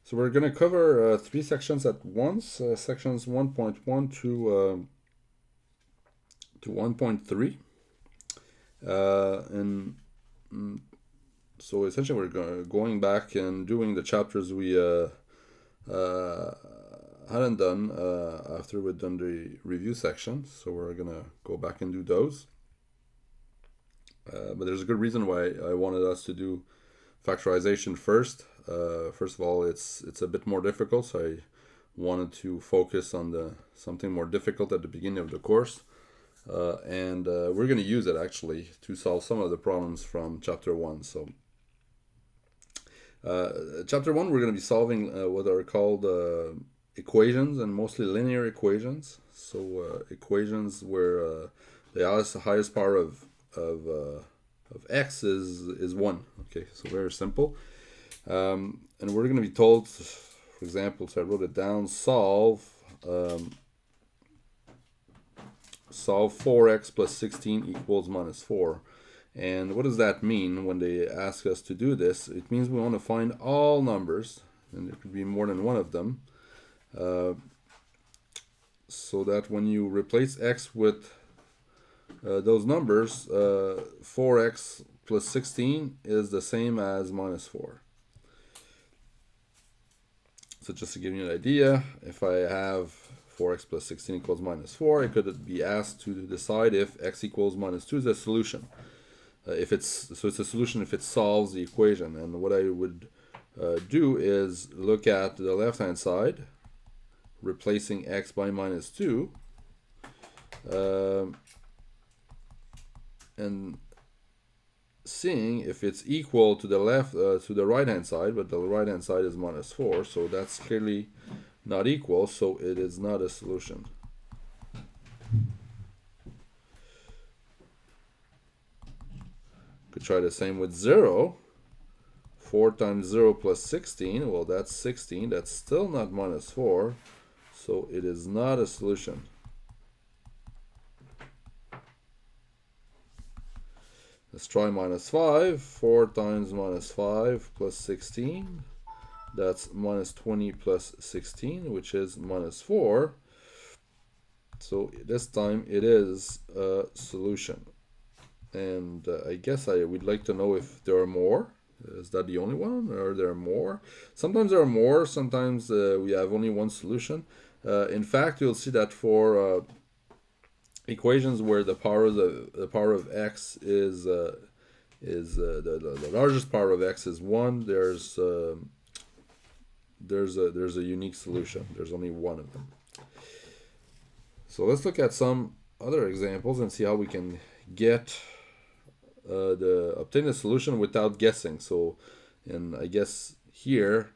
So we're going to cover three sections at once, sections 1.1 to 1.3. And so essentially we're going back and doing the chapters we hadn't done after we'd done the review section. So we're going to go back and do those. But there's a good reason why I wanted us to do factorization first. First of all, it's a bit more difficult, so I wanted to focus on something more difficult at the beginning of the course. And we're going to use it actually to solve some of the problems from chapter 1. So chapter 1, we're going to be solving what are called equations, and mostly linear equations. So equations where the highest power of x is 1. Okay, so very simple. And we're going to be told, for example, so I wrote it down, solve 4x plus 16 equals minus 4. And what does that mean when they ask us to do this? It means we want to find all numbers, and there could be more than one of them, so that when you replace x with those numbers, 4x plus 16 is the same as minus 4. So just to give you an idea, if I have 4x plus 16 equals minus 4, I could be asked to decide if x equals minus 2 is a solution. It's a solution if it solves the equation. And what I would do is look at the left-hand side, replacing x by minus 2, and seeing if it's equal to the right hand side, but the right hand side is minus 4, so that's clearly not equal, so it is not a solution. Could try the same with 0. 4 times 0 plus 16, well, that's 16. That's still not minus 4, so it is not a solution. Let's try minus 5. 4 times minus 5 plus 16. That's minus 20 plus 16, which is minus 4. So this time it is a solution. And I guess I would like to know if there are more. Is that the only one, or are there more? Sometimes there are more. Sometimes we have only one solution. In fact, you'll see that for equations where the power of x is the largest power of x is 1, there's a unique solution. There's only one of them. So let's look at some other examples and see how we can get obtain a solution without guessing. So, I guess here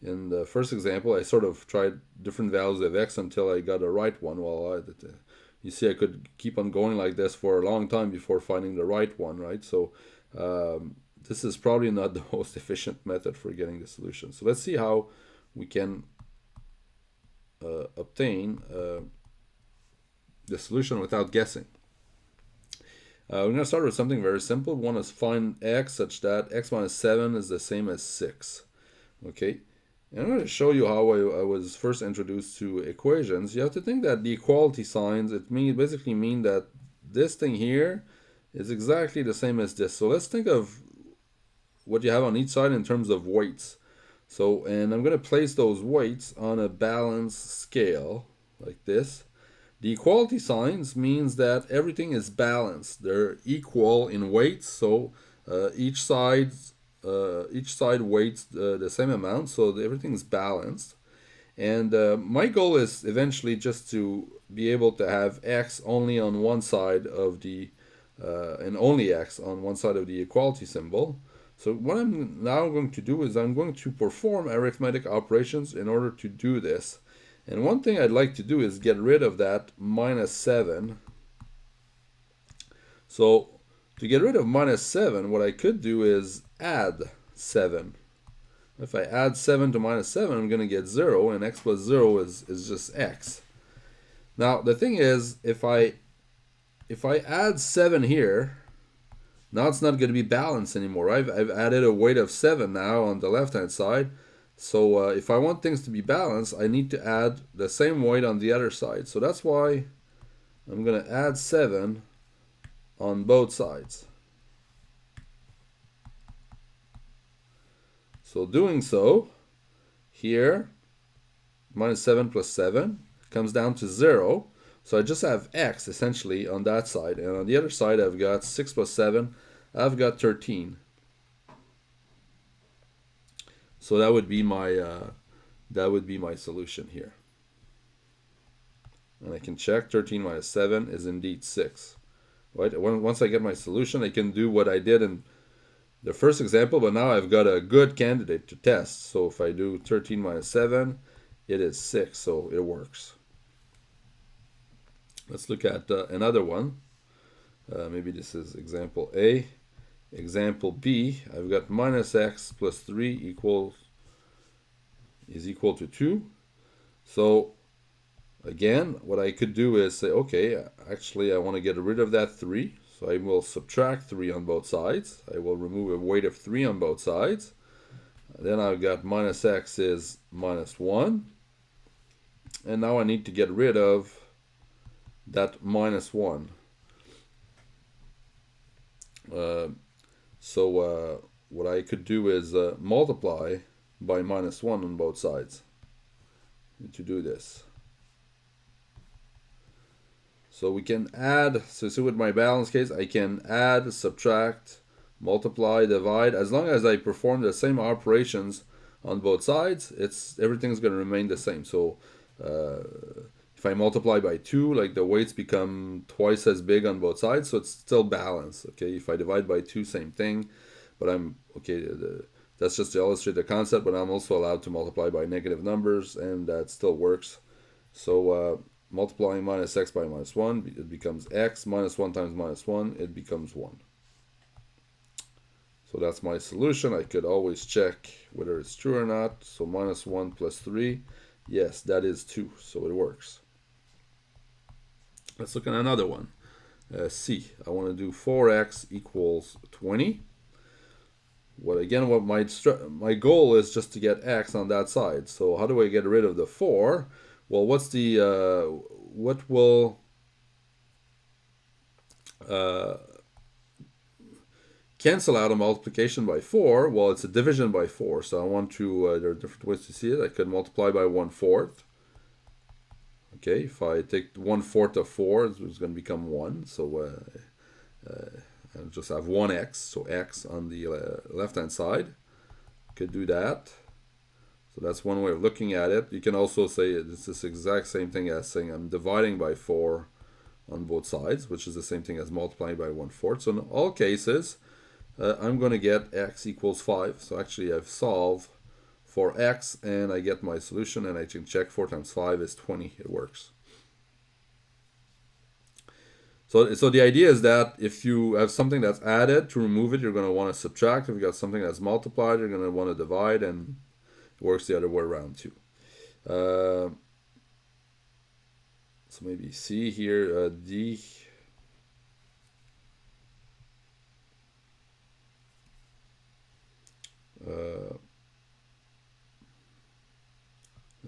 in the first example, I sort of tried different values of x until I got a right one. Well, you see, I could keep on going like this for a long time before finding the right one, right? So this is probably not the most efficient method for getting the solution. So let's see how we can obtain the solution without guessing. We're going to start with something very simple. We want to find x such that x minus 7 is the same as 6. Okay? And I'm going to show you how I was first introduced to equations. You have to think that the equality signs, basically mean that this thing here is exactly the same as this. So let's think of what you have on each side in terms of weights. So, and I'm going to place those weights on a balanced scale like this. The equality signs means that everything is balanced. They're equal in weight, so each side weights the same amount, so everything is balanced. And my goal is eventually just to be able to have x only on one side of the and only x on one side of the equality symbol. So what I'm now going to do is I'm going to perform arithmetic operations in order to do this. And one thing I'd like to do is get rid of that minus 7. So to get rid of minus 7, what I could do is add 7. If I add 7 to minus 7, I'm going to get 0, and x plus 0 is just x. Now, the thing is, if I add 7 here, now it's not going to be balanced anymore. I've added a weight of 7 now on the left-hand side. So if I want things to be balanced, I need to add the same weight on the other side. So that's why I'm going to add 7 on both sides. So doing so, here, minus 7 plus 7 comes down to 0. So I just have x essentially on that side. And on the other side, I've got 6 plus 7. I've got 13. So that would be my solution here. And I can check 13 minus 7 is indeed 6. Right? Once I get my solution, I can do what I did in the first example, but now I've got a good candidate to test. So if I do 13 minus 7, it is 6, so it works. Let's look at another one. Maybe this is example A. Example B, I've got minus x plus 3 is equal to 2. So again, what I could do is say, okay, actually I want to get rid of that 3. So I will subtract 3 on both sides. I will remove a weight of 3 on both sides. Then I've got minus x is minus 1. And now I need to get rid of that minus 1. So what I could do is multiply by minus 1 on both sides to do this. So we can add, so with my balance case, I can add, subtract, multiply, divide. As long as I perform the same operations on both sides, everything's going to remain the same. So if I multiply by 2, like the weights become twice as big on both sides, so it's still balanced. Okay, if I divide by 2, same thing. But that's just to illustrate the concept, but I'm also allowed to multiply by negative numbers, and that still works. So multiplying minus x by minus 1, it becomes x. Minus 1 times minus 1, it becomes 1. So that's my solution. I could always check whether it's true or not. So minus 1 plus 3, yes, that is 2, so it works. Let's look at another one. C, I want to do 4x equals 20. What my goal is just to get x on that side. So how do I get rid of the 4? Well, what will cancel out a multiplication by 4? Well, it's a division by 4. So I want to, there are different ways to see it. I could multiply by 1/4. Okay, if I take 1/4 of 4, it's going to become 1. So I'll just have 1x, so x on the left-hand side. Could do that. So that's one way of looking at it. You can also say it's this exact same thing as saying I'm dividing by 4 on both sides, which is the same thing as multiplying by 1/4. So in all cases, I'm going to get x equals 5. So actually I've solved for x and I get my solution, and I can check 4 times 5 is 20. It works. So the idea is that if you have something that's added, to remove it, you're going to want to subtract. If you got something that's multiplied, you're going to want to divide, and it works the other way around too. So maybe C here, D.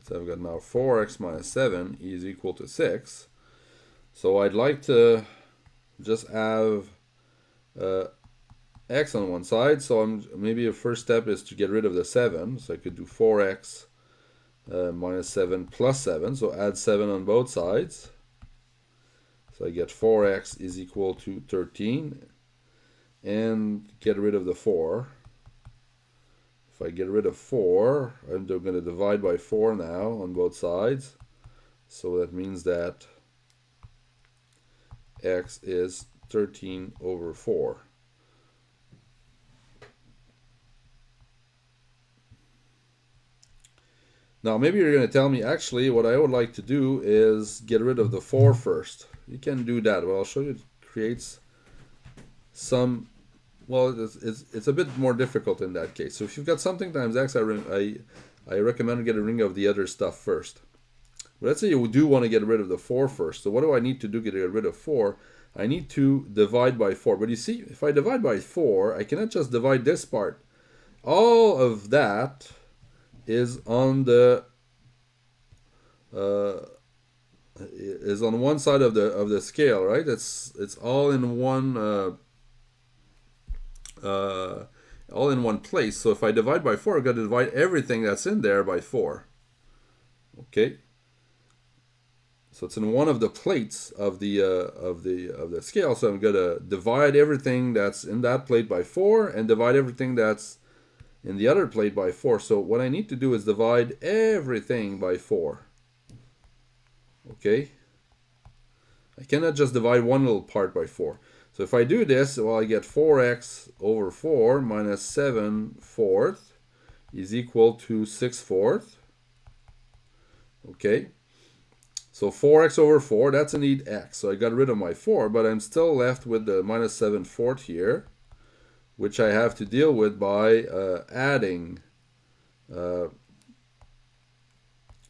So I've got now 4x minus 7 is equal to 6. So I'd like to just have x on one side. So maybe a first step is to get rid of the 7. So I could do 4x minus 7 plus 7. So add 7 on both sides. So I get 4x is equal to 13. And get rid of the 4. If I get rid of 4, I'm going to divide by 4 now on both sides. So that means that x is 13 over 4. Now maybe you're going to tell me, actually what I would like to do is get rid of the 4 first. You can do that. Well, I'll show you. It creates some, well, it's a bit more difficult in that case. So if you've got something times x, I recommend getting rid of the other stuff first. But let's say you do want to get rid of the 4 first. So what do I need to do to get rid of 4? I need to divide by 4. But you see, if I divide by 4, I cannot just divide this part. All of that is on the is on one side of the scale, right? It's all in one all in one place. So if I divide by 4, I've got to divide everything that's in there by 4. Okay. So it's in one of the plates of the scale. So I'm gonna divide everything that's in that plate by 4 and divide everything that's in the other plate by 4. So what I need to do is divide everything by 4. Okay. I cannot just divide one little part by 4. So if I do this, well, I get 4x over 4 minus 7/4 is equal to 6/4. Okay. So 4x over 4, that's indeed x. So I got rid of my 4, but I'm still left with the minus 7/4 here, which I have to deal with by adding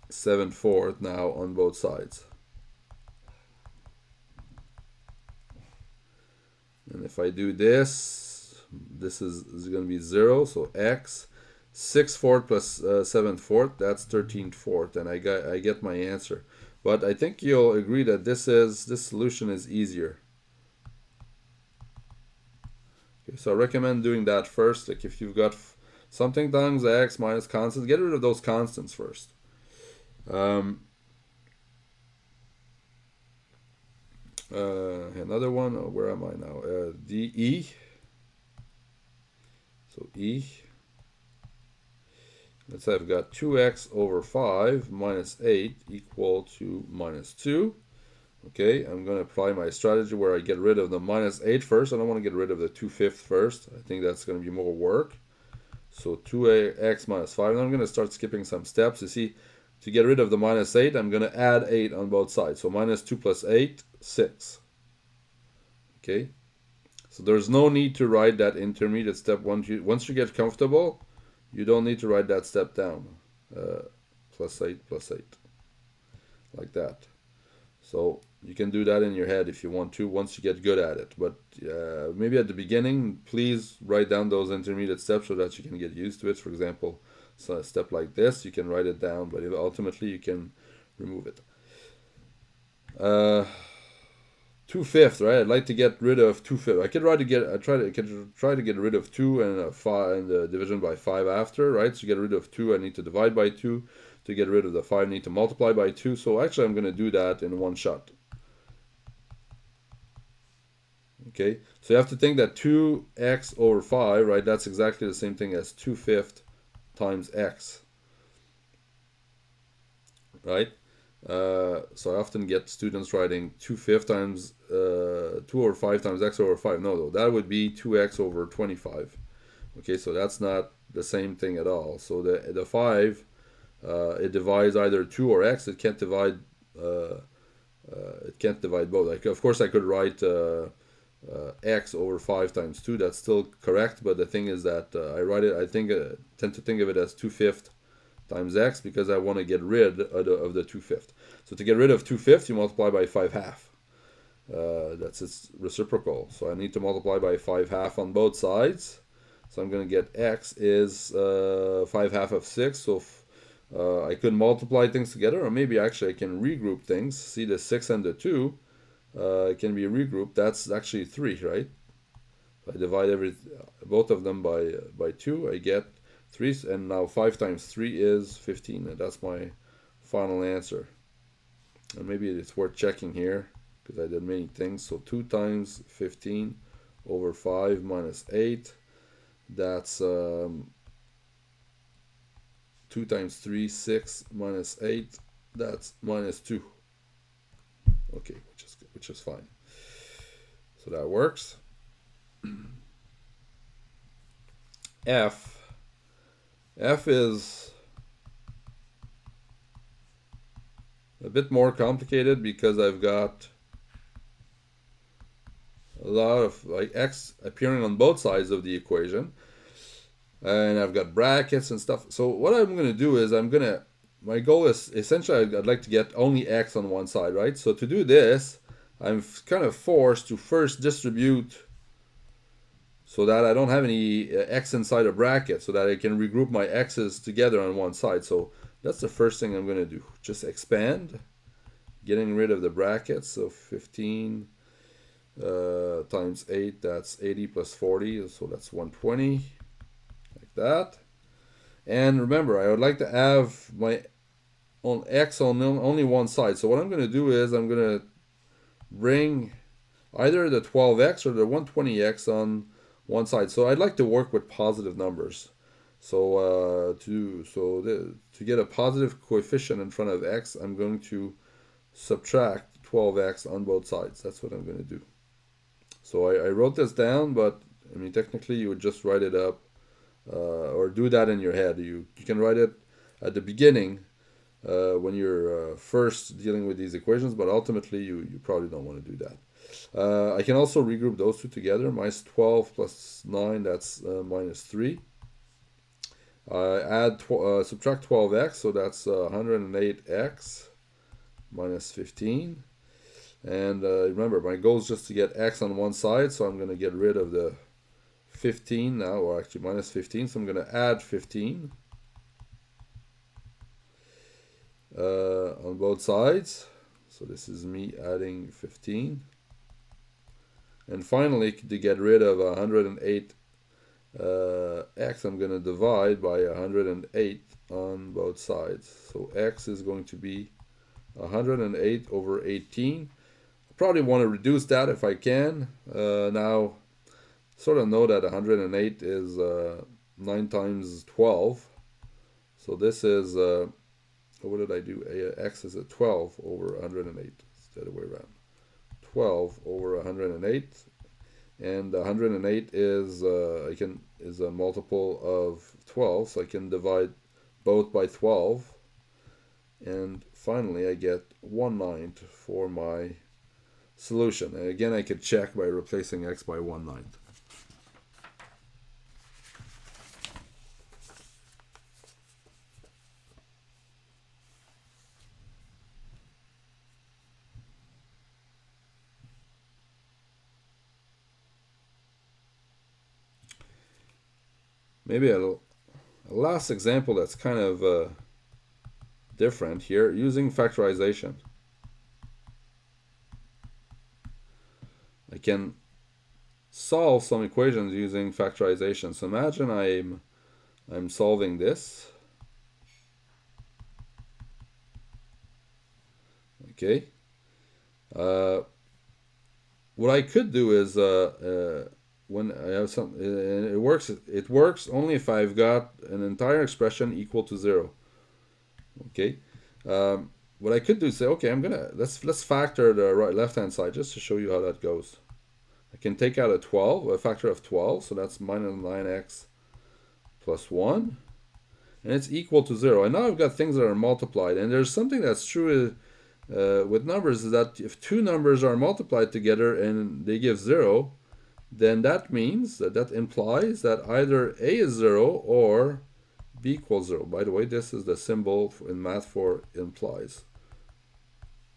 7/4 now on both sides. And if I do this, this is going to be 0, so x 6/4 plus 7/4, that's 13/4, and I get my answer. But I think you'll agree that this solution is easier. Okay, so I recommend doing that first. Like if you've got something times x minus constants, get rid of those constants first. Another one, where am I now? dE. So E. Let's say I've got 2x over 5 minus 8 equal to minus 2. Okay, I'm going to apply my strategy where I get rid of the minus 8 first. I don't want to get rid of the 2/5 first. I think that's going to be more work. So 2x minus 5. And I'm going to start skipping some steps. You see, to get rid of the minus 8, I'm going to add 8 on both sides. So minus 2 plus 8, 6. Okay, so there's no need to write that intermediate step. Once you get comfortable, you don't need to write that step down. Plus 8 plus 8. Like that. So you can do that in your head if you want to once you get good at it. But maybe at the beginning, please write down those intermediate steps so that you can get used to it. For example, so a step like this, you can write it down, but ultimately you can remove it. 2/5, right? I'd like to get rid of 2/5. I could try to get rid of 2 and 5 and the division by 5 after, right? So to get rid of 2, I need to divide by 2. To get rid of the 5, I need to multiply by 2. So actually, I'm going to do that in one shot. Okay, so you have to think that 2x over 5, right? That's exactly the same thing as 2/5 times x, right? So I often get students writing 2/5 times 2 over 5 times x over 5. No, though, that would be 2x over 25. Okay, so that's not the same thing at all. So the 5, it divides either 2 or x. It can't divide both. Like, of course, I could write x over 5 times 2. That's still correct, but the thing is that I tend to think of it as 2/5 times x because I want to get rid of the 2/5. So to get rid of 2/5, you multiply by 5/2. That's its reciprocal. So I need to multiply by 5/2 on both sides. So I'm going to get x is 5/2 of 6. So I could multiply things together, or maybe actually I can regroup things. See, the 6 and the 2 can be regrouped. That's actually 3, right? If I divide both of them by 2, I get 3, and now 5 times 3 is 15, and that's my final answer. And maybe it's worth checking here because I did many things. So 2 times 15 over 5 minus 8, that's 2 times 3, 6 minus 8, that's minus 2. Okay, which is fine. So that works. F is a bit more complicated because I've got a lot of like x appearing on both sides of the equation, and I've got brackets and stuff. So what I'm going to do is my goal is essentially I'd like to get only x on one side, right? So to do this, I'm kind of forced to first distribute so that I don't have any x inside a bracket, so that I can regroup my x's together on one side. So that's the first thing I'm going to do. Just expand, getting rid of the brackets. So 15 times 8, that's 80 plus 40, so that's 120, like that. And remember, I would like to have my on x on only one side. So what I'm going to do is I'm going to bring either the 12x or the 120x on one side. So I'd like to work with positive numbers. So to get a positive coefficient in front of x, I'm going to subtract 12x on both sides. That's what I'm going to do. So I wrote this down, but I mean technically you would just write it up or do that in your head. You can write it at the beginning when you're first dealing with these equations, but ultimately you probably don't want to do that. I can also regroup those two together. Minus 12 plus 9, that's minus 3. Subtract 12x, so that's 108x minus 15. And remember, my goal is just to get x on one side, so I'm going to get rid of the 15 now, or actually minus 15, so I'm going to add 15 on both sides. So this is me adding 15. And finally, to get rid of 108 x, I'm going to divide by 108 on both sides. So x is going to be 108 over 18. Probably want to reduce that if I can. Now, sort of know that 108 is 9 times 12. So this is, what did I do? X is a 12 over 108. It's the other way around. 12 over 108. And 108 is, is a multiple of 12. So I can divide both by 12. And finally, I get 1/9 for my solution. And again, I could check by replacing x by 1/9. Maybe a last example that's kind of different here, using factorization. I can solve some equations using factorization. So imagine I'm solving this. Okay. What I could do is when I have some, it works only if I've got an entire expression equal to 0. Okay. What I could do is say, okay, let's factor the left hand side just to show you how that goes. I can take out a factor of 12, so that's minus 9x plus 1, and it's equal to 0. And now I've got things that are multiplied, and there's something that's true with numbers, is that if two numbers are multiplied together and they give 0, then that means that implies that either a is 0 or b equals 0. By the way, this is the symbol in math for implies.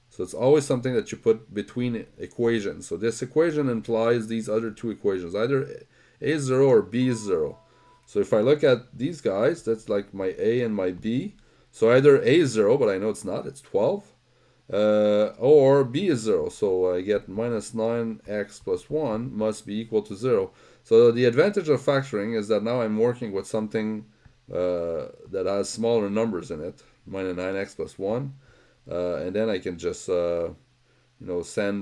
So it's always something that you put between equations. So this equation implies these other two equations. Either a is 0 or b is 0. So if I look at these guys, that's like my a and my b. So either a is 0, but I know it's not, it's 12. Or b is 0. So I get minus 9x plus 1 must be equal to 0. So the advantage of factoring is that now I'm working with something that has smaller numbers in it, minus 9x plus 1. And then I can just send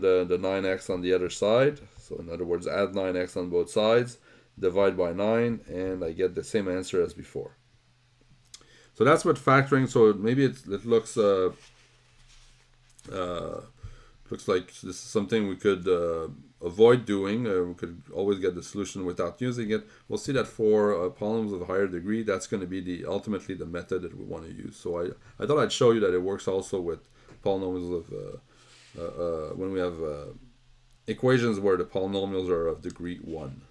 the 9x on the other side. So in other words, add 9x on both sides, divide by 9, and I get the same answer as before. So that's what factoring. So maybe it looks like this is something we could avoid doing. We could always get the solution without using it. We'll see that for polynomials of a higher degree, that's going to be ultimately the method that we want to use. So I thought I'd show you that it works also with polynomials of when we have equations where the polynomials are of degree 1.